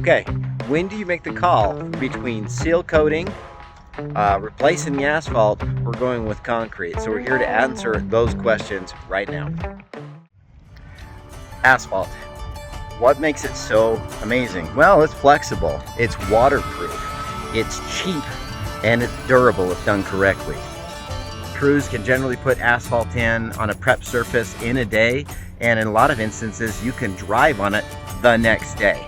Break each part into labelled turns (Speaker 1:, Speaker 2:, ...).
Speaker 1: Okay, when do you make the call between seal coating, replacing the asphalt, or going with concrete? So we're here to answer those questions right now. Asphalt. What makes it so amazing? Well, it's flexible, it's waterproof, it's cheap, and it's durable if done correctly. Crews can generally put asphalt in on a prep surface in a day, and in a lot of instances you can drive on it the next day.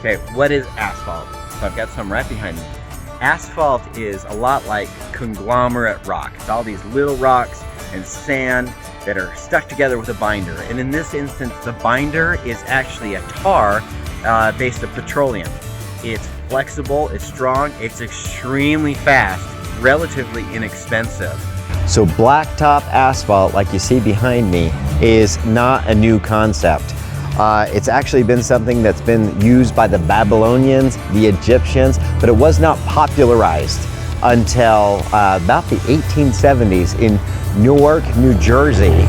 Speaker 1: Okay, what is asphalt? So I've got some right behind me. Asphalt is a lot like conglomerate rock. It's all these little rocks and sand that are stuck together with a binder. And in this instance, the binder is actually a tar based on petroleum. It's flexible, it's strong, it's extremely fast, relatively inexpensive. So blacktop asphalt, like you see behind me, is not a new concept. It's actually been something that's been used by the Babylonians, the Egyptians, but it was not popularized until about the 1870s in Newark, New Jersey.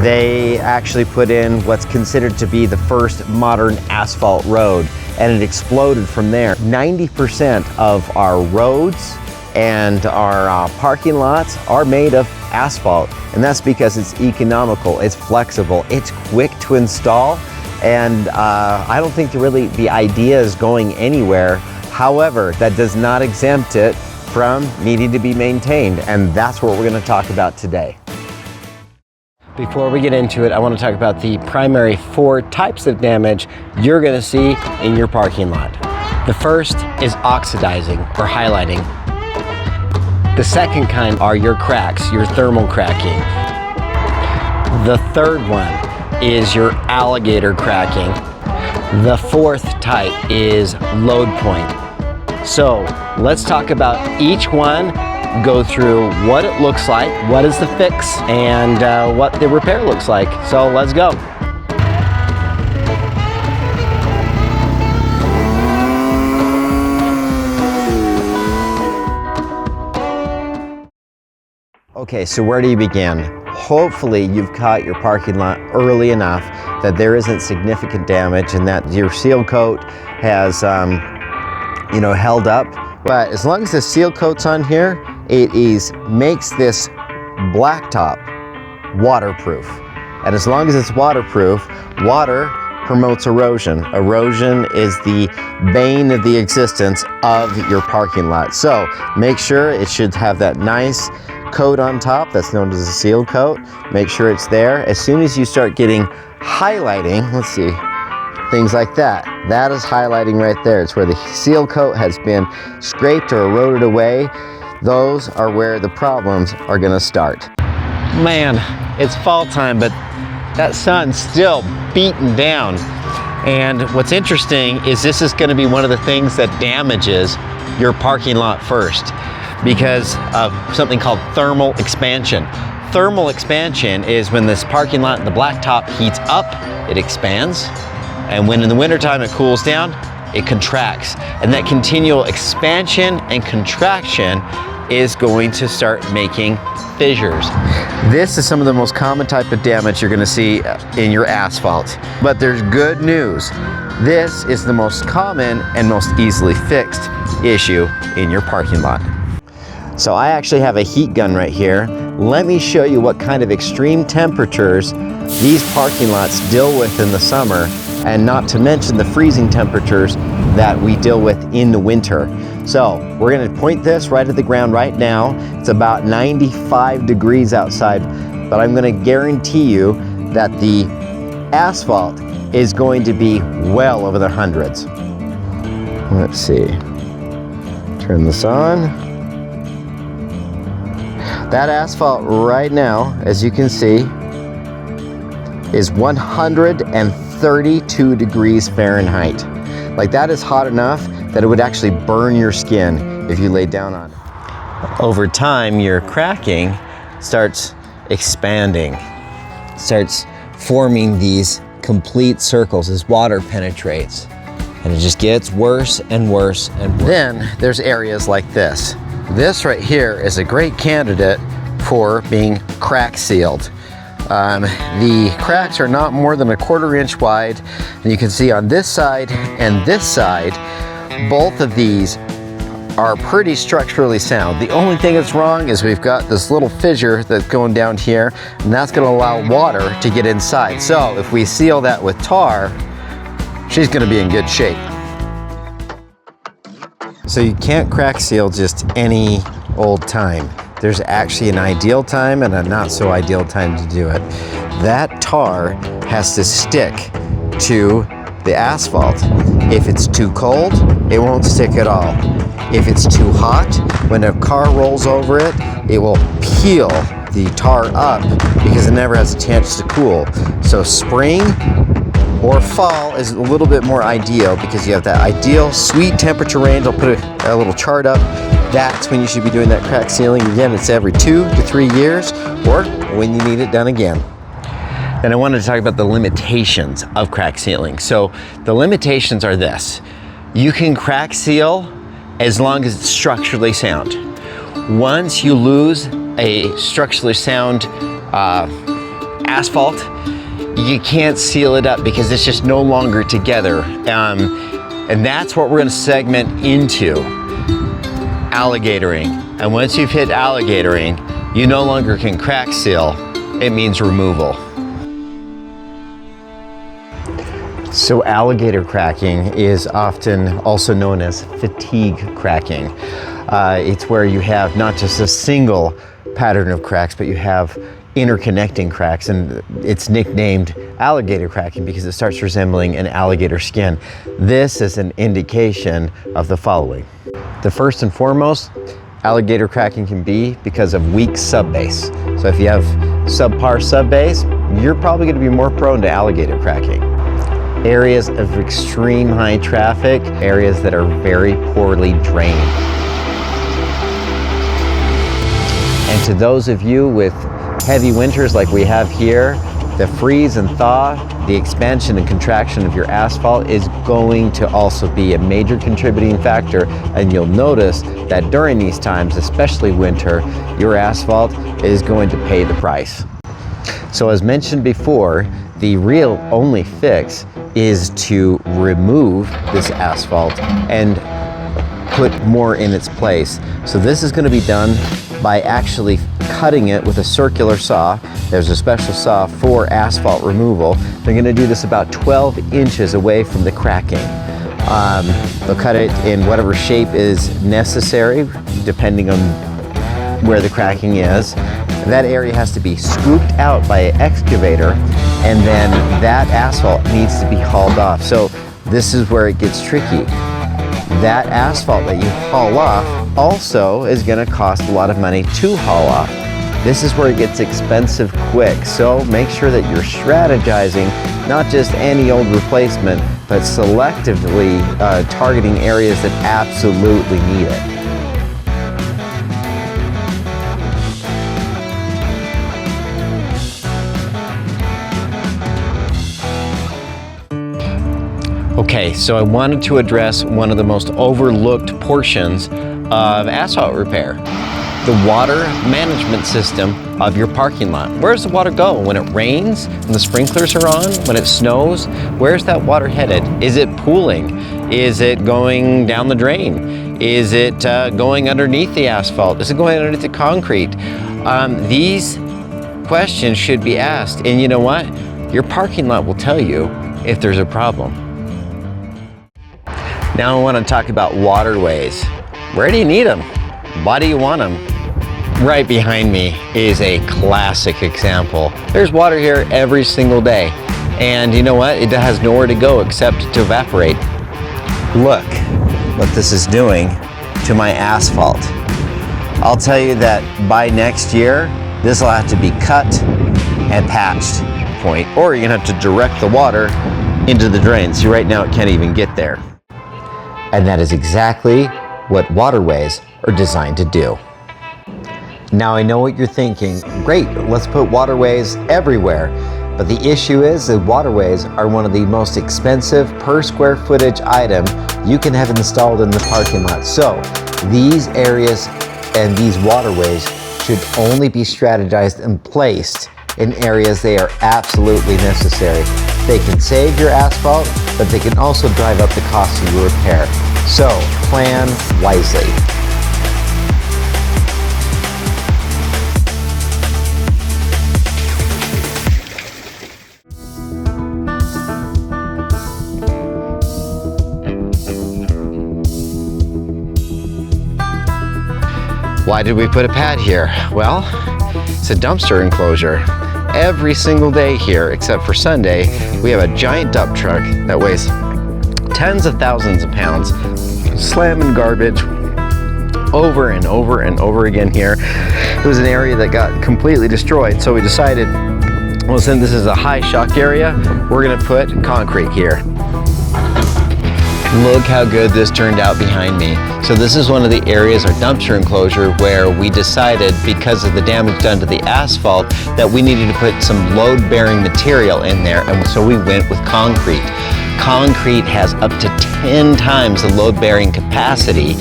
Speaker 1: They actually put in what's considered to be the first modern asphalt road, and it exploded from there. 90% of our roads and our parking lots are made of asphalt, and that's because it's economical, it's flexible, it's quick to install, and I don't think really the idea is going anywhere. However, that does not exempt it from needing to be maintained, and that's what we're going to talk about today. Before we get into it, I want to talk about the primary 4 types of damage you're going to see in your parking lot. The first is oxidizing or highlighting. The second kind are your cracks, your thermal cracking. The third one is your alligator cracking. The fourth type is load point. So let's talk about each one, go through what it looks like, what is the fix, and what the repair looks like. So let's go. Okay, so where do you begin? Hopefully you've caught your parking lot early enough that there isn't significant damage and that your seal coat has held up. But as long as the seal coat's on here, it makes this blacktop waterproof. And as long as it's waterproof, water promotes erosion. Erosion is the bane of the existence of your parking lot. So make sure it should have that nice coat on top that's known as a seal coat. Make sure it's there. As soon as you start getting highlighting, let's see, things like that. That is highlighting right there. It's where the seal coat has been scraped or eroded away. Those are where the problems are going to start. Man, it's fall time, but that sun's still beating down. And what's interesting is this is going to be one of the things that damages your parking lot first, because of something called thermal expansion. Thermal expansion is when this parking lot in the blacktop heats up, it expands, and when in the wintertime it cools down, it contracts. And that continual expansion and contraction is going to start making fissures. This is some of the most common type of damage you're going to see in your asphalt. But there's good news. This is the most common and most easily fixed issue in your parking lot. So I actually have a heat gun right here. Let me show you what kind of extreme temperatures these parking lots deal with in the summer, and not to mention the freezing temperatures that we deal with in the winter. So we're going to point this right at the ground right now. It's about 95 degrees outside, but I'm going to guarantee you that the asphalt is going to be well over the hundreds. Let's see. Turn this on. That asphalt right now, as you can see, is 132 degrees Fahrenheit. Like, that is hot enough that it would actually burn your skin if you laid down on it. Over time, your cracking starts expanding, starts forming these complete circles as water penetrates, and it just gets worse and worse and worse. Then there's areas like this. This right here is a great candidate for being crack sealed. The cracks are not more than 1/4 inch wide, and you can see on this side and this side, both of these are pretty structurally sound. The only thing that's wrong is we've got this little fissure that's going down here, and that's going to allow water to get inside. So if we seal that with tar, she's going to be in good shape. So you can't crack seal just any old time. There's actually an ideal time and a not so ideal time to do it. That tar has to stick to the asphalt. If it's too cold, it won't stick at all. If it's too hot, when a car rolls over it, it will peel the tar up because it never has a chance to cool. So spring or fall is a little bit more ideal because you have that ideal sweet temperature range. I'll put a little chart up. That's when you should be doing that crack sealing. Again, it's every 2 to 3 years or when you need it done again. And I wanted to talk about the limitations of crack sealing. So the limitations are this. You can crack seal as long as it's structurally sound. Once you lose a structurally sound asphalt, you can't seal it up because it's just no longer together. And that's what we're going to segment into alligatoring. And once you've hit alligatoring, you no longer can crack seal. It means removal. So alligator cracking is often also known as fatigue cracking. It's where you have not just a single pattern of cracks, but you have interconnecting cracks, and it's nicknamed alligator cracking because it starts resembling an alligator skin. This is an indication of the following. The first and foremost, alligator cracking can be because of weak subbase. So if you have subpar subbase, you're probably going to be more prone to alligator cracking. Areas of extreme high traffic, areas that are very poorly drained. And to those of you with heavy winters like we have here, the freeze and thaw, the expansion and contraction of your asphalt is going to also be a major contributing factor, and you'll notice that during these times, especially winter, your asphalt is going to pay the price. So as mentioned before, the real only fix is to remove this asphalt and put more in its place. So this is going to be done by actually cutting it with a circular saw. There's a special saw for asphalt removal. They're going to do this about 12 inches away from the cracking. They'll cut it in whatever shape is necessary, depending on where the cracking is. That area has to be scooped out by an excavator, and then that asphalt needs to be hauled off. So this is where it gets tricky. That asphalt that you haul off also is going to cost a lot of money to haul off. This is where it gets expensive quick. So make sure that you're strategizing not just any old replacement, but selectively targeting areas that absolutely need it. Okay, so I wanted to address one of the most overlooked portions of asphalt repair, the water management system of your parking lot. Where does the water go? When it rains, when the sprinklers are on, when it snows, where's that water headed? Is it pooling? Is it going down the drain? Is it going underneath the asphalt? Is it going underneath the concrete? These questions should be asked, and you know what? Your parking lot will tell you if there's a problem. Now I want to talk about waterways. Where do you need them? Why do you want them? Right behind me is a classic example. There's water here every single day. And you know what? It has nowhere to go except to evaporate. Look what this is doing to my asphalt. I'll tell you that by next year, this will have to be cut and patched. Or you're gonna have to direct the water into the drain. See, right now it can't even get there. And that is exactly what waterways are designed to do. Now I know what you're thinking, great, let's put waterways everywhere. But the issue is that waterways are one of the most expensive per square footage item you can have installed in the parking lot. So these areas and these waterways should only be strategized and placed
Speaker 2: in areas they are absolutely necessary. They can save your asphalt, but they can also drive up the cost of your repair. So, plan wisely. Why did we put a pad here? Well, it's a dumpster enclosure. Every single day here, except for Sunday, we have a giant dump truck that weighs tens of thousands of pounds, slamming garbage over and over and over again here. It was an area that got completely destroyed, so we decided, well, since this is a high shock area, we're gonna put concrete here. Look how good this turned out behind me. So this is one of the areas, our dumpster enclosure, where we decided, because of the damage done to the asphalt, that we needed to put some load-bearing material in there, and so we went with concrete. Concrete has up to 10 times the load-bearing capacity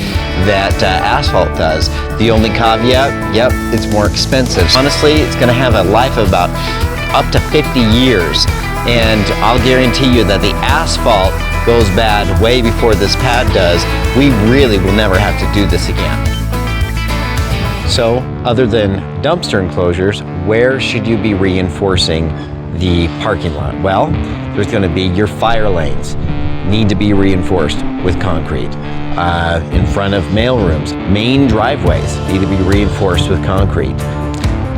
Speaker 2: that asphalt does. The only caveat, yep, it's more expensive. Honestly, it's gonna have a life of about up to 50 years, and I'll guarantee you that the asphalt goes bad way before this pad does. We really will never have to do this again. So, other than dumpster enclosures, where should you be reinforcing the parking lot? Well, there's going to be your fire lanes need to be reinforced with concrete. In front of mailrooms, main driveways need to be reinforced with concrete.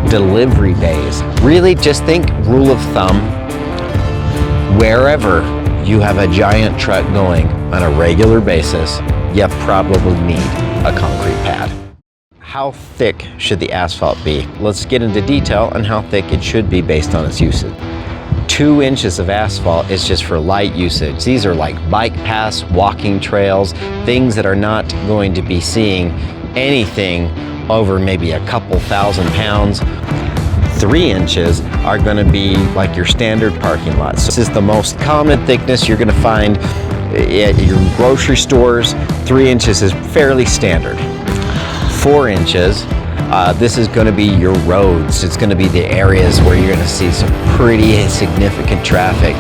Speaker 2: Delivery bays. Really, just think rule of thumb, wherever you have a giant truck going on a regular basis, you probably need a concrete pad. How thick should the asphalt be? Let's get into detail on how thick it should be based on its usage. 2 inches of asphalt is just for light usage. These are like bike paths, walking trails, things that are not going to be seeing anything over maybe a couple thousand pounds. 3 inches are going to be like your standard parking lots. This is the most common thickness you're going to find at your grocery stores. 3 inches is fairly standard. 4 inches, this is going to be your roads. It's going to be the areas where you're going to see some pretty significant traffic.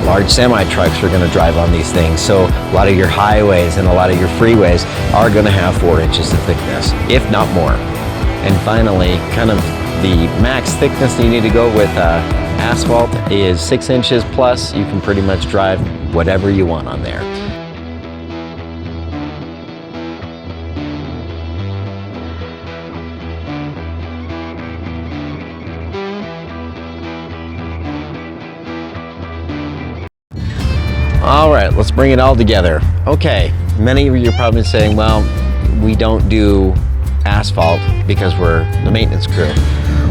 Speaker 2: Large semi-trucks are going to drive on these things, so a lot of your highways and a lot of your freeways are going to have 4 inches of thickness, if not more. And finally, kind of the max thickness you need to go with asphalt is 6 inches plus. You can pretty much drive whatever you want on there. All right, let's bring it all together. Okay, many of you are probably saying, well, we don't do asphalt because we're the maintenance crew.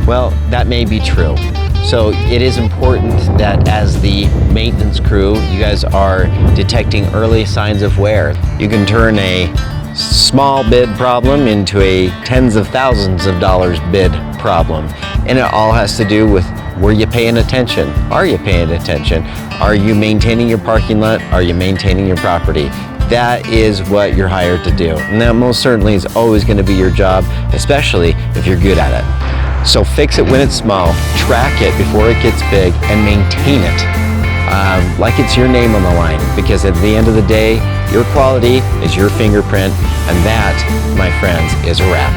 Speaker 2: Well, that may be true. So it is important that as the maintenance crew, you guys are detecting early signs of wear. You can turn a small bid problem into a tens of thousands of dollars bid problem. And it all has to do with, were you paying attention? Are you paying attention? Are you maintaining your parking lot? Are you maintaining your property? That is what you're hired to do. And that most certainly is always going to be your job, especially if you're good at it. So fix it when it's small, track it before it gets big, and maintain it like it's your name on the line. Because at the end of the day, your quality is your fingerprint, and that, my friends, is a wrap.